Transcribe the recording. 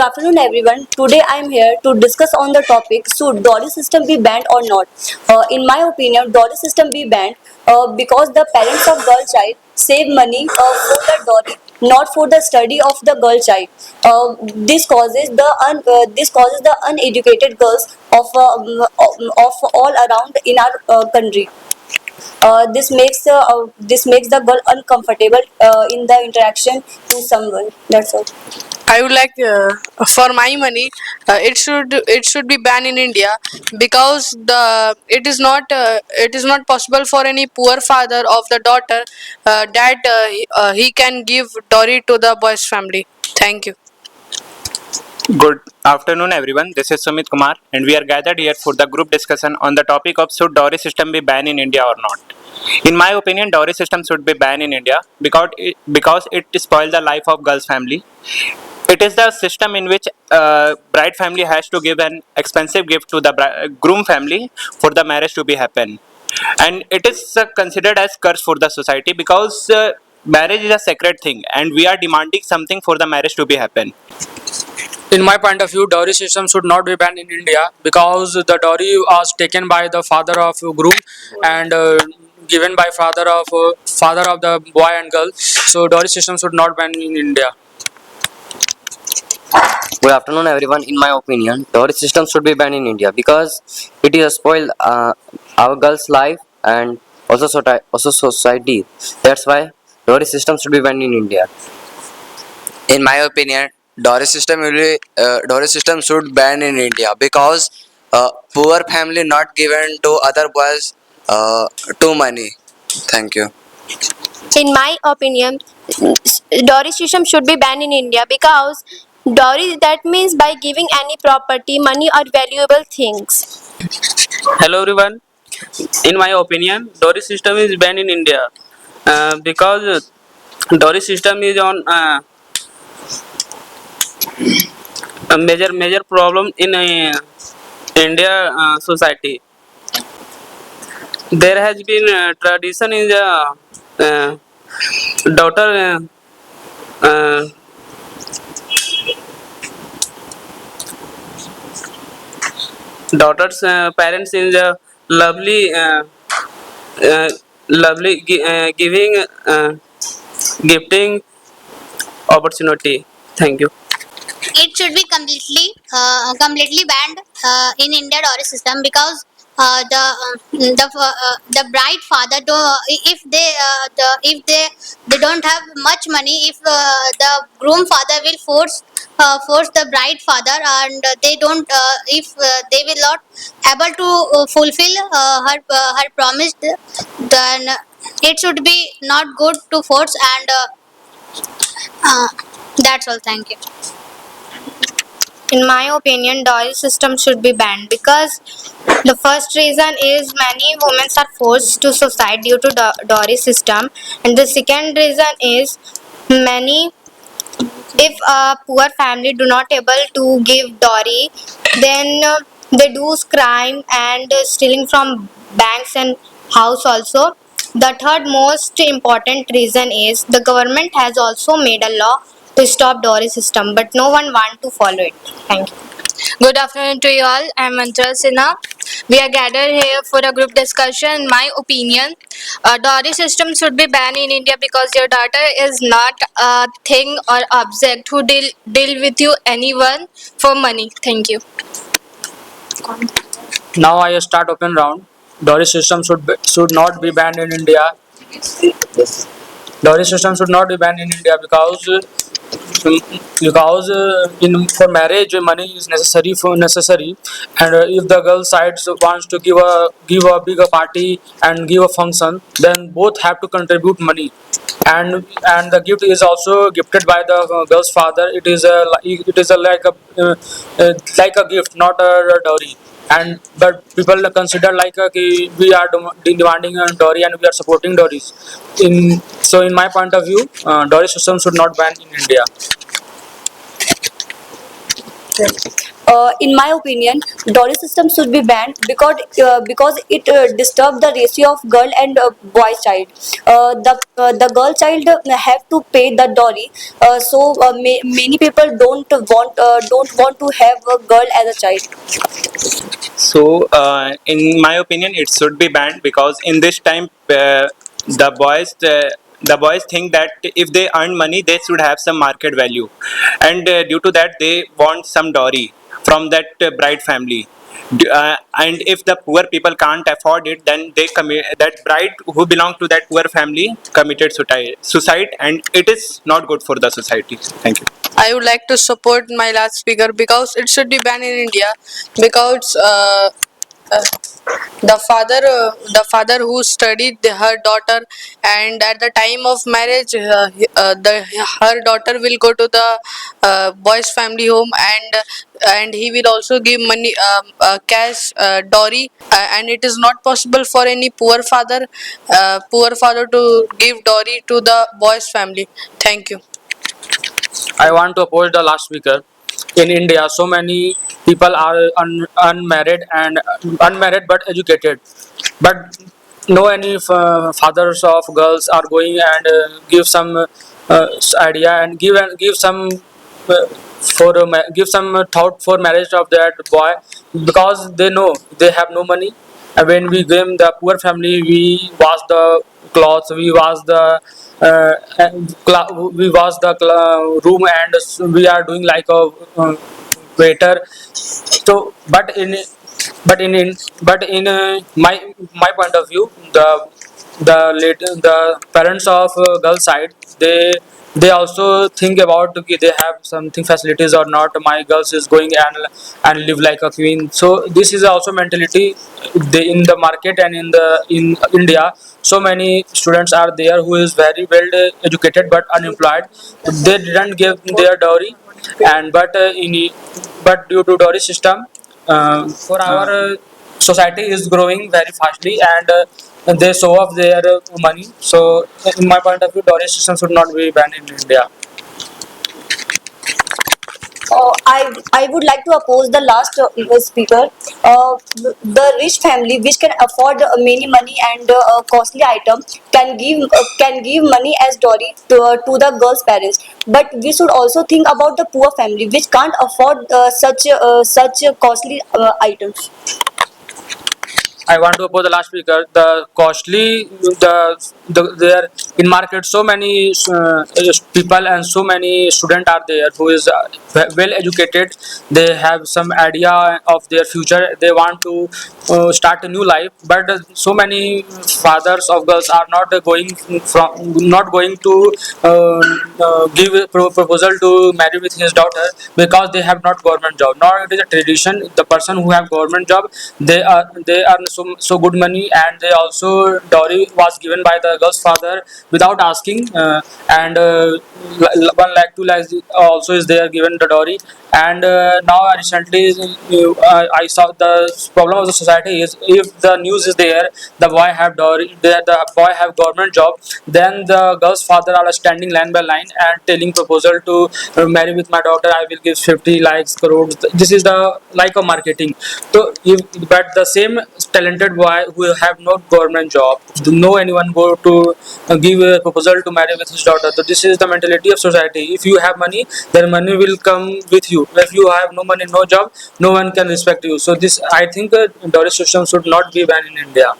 afternoon, everyone. Today I am here to discuss on the topic: should dowry system be banned or not? In my opinion, dowry system be banned because the parents of girl child save money for the dowry, not for the study of the girl child. This causes the uneducated girls of all around in our country. This makes the girl uncomfortable in the interaction to someone. That's all. I would like, for my money, it should be banned in India because it is not possible for any poor father of the daughter that he can give dowry to the boy's family. Thank you. Good afternoon, everyone. This is Sumit Kumar, and we are gathered here for the group discussion on the topic of should dowry system be banned in India or not. In my opinion, dowry system should be banned in India because it spoils the life of girl's family. It is the system in which bride family has to give an expensive gift to the groom family for the marriage to be happen, and it is considered as curse for the society because marriage is a sacred thing, and we are demanding something for the marriage to be happen. In my point of view, dowry system should not be banned in India because the dowry was taken by the father of groom and given by father of the boy and girl. So dowry system should not ban in India. Good afternoon, everyone. In my opinion, dowry system should be banned in India because it is spoil our girls' life and also society. That's why dowry system should be banned in India. In my opinion, dowry system should ban in India because poor family not given to other boys too money. Thank you. In my opinion, dowry system should be banned in India because dowry that means by giving any property, money or valuable things. Hello everyone. In my opinion, dowry system is banned in India because dowry system is on a major problem in India society. There has been tradition in the daughter uh, daughter's parents in the lovely uh, giving gifting opportunity. Thank you. It should be completely banned in India dowry system because the bride father do if they don't have much money, if the groom father will force the bride father, and they don't if they will not able to fulfill her promise, then it should be not good to force, and that's all. Thank you. In my opinion, dowry system should be banned because the first reason is many women are forced to suicide due to dowry system, and the second reason is many, if a poor family do not able to give dowry, then they do crime and stealing from banks and house also. The third most important reason is the government has also made a law to stop dowry system, but no one want to follow it. Thank you. Good afternoon to you all. I'm Mantra Sinha. We are gathered here for a group discussion. In my opinion, dowry system should be banned in India because your daughter is not a thing or object who deal with you anyone for money. Thank you. Now I start open round. Dowry system should not be banned in India. Dowry system should not be banned in India because in for marriage money is necessary, and if the girl side wants to give a bigger party and give a function, then both have to contribute money, and the gift is also gifted by the girl's father. It is a like a gift, not a dowry. And but people consider like कि we are demanding a dowry and we are supporting dowries. In my point of view, dowry system should not ban in India. In my opinion, dowry system should be banned because it disturbs the ratio of girl and boy child. The girl child have to pay the dowry, many people don't want to have a girl as a child. So, in my opinion, it should be banned because in this time, the boys think that if they earn money, they should have some market value, and due to that, they want some dowry from that bride family. And if the poor people can't afford it, then that bride who belong to that poor family committed suicide, and it is not good for the society. Thank you. I would like to support my last speaker because it should be banned in India because uh, the father who studied her daughter, and at the time of marriage her daughter will go to the boy's family home, and he will also give money, cash, dowry, and it is not possible for any poor father to give dowry to the boy's family. Thank you. I want to oppose the last speaker. In India, so many people are unmarried but educated, but no any fathers of girls are going and give some idea and give some give some thought for marriage of that boy, because they know they have no money. And when we give the poor family, we wash the clothes, we wash the room, and we are doing like a waiter. So but in my point of view, the parents of girl side, they also think about, okay, they have something facilities or not, my girls is going and live like a queen. So this is also mentality in the market. And in India, so many students are there who is very well educated but unemployed. They didn't give their dowry, and but due to dowry system, for our society is growing very fastly, and they show off their money. So in my point of view, dowry system should not be banned in India. I would like to oppose the last speaker. The rich family which can afford many money and costly item can give money as dowry to the girl's parents. But we should also think about the poor family which can't afford such costly items. I want to oppose the last speaker. The costly, there in market, so many people and so many students are there who is well educated. They have some idea of their future. They want to start a new life. But so many fathers of girls are not going to give a proposal to marry with his daughter, because they have not government job. Nor it is a tradition. The person who have government job, they earn so good money, and they also dowry was given by the girl's father without asking, and 1 lakh 2 lakhs also is there given the dowry. And now recently I saw the problem of the society is, if the news is there, the boy have dowry, the boy have government job, then the girl's father are standing line by line and telling proposal to marry with my daughter, I will give 50 lakhs crores. This is the like a marketing. So but the same talented boy who have no government job, no anyone go to give a proposal to marry with his daughter. So this is the mentality of society. If you have money, then money will come with you. If you have no money, no job, no one can respect you. So this, I think, dowry system should not be banned in India.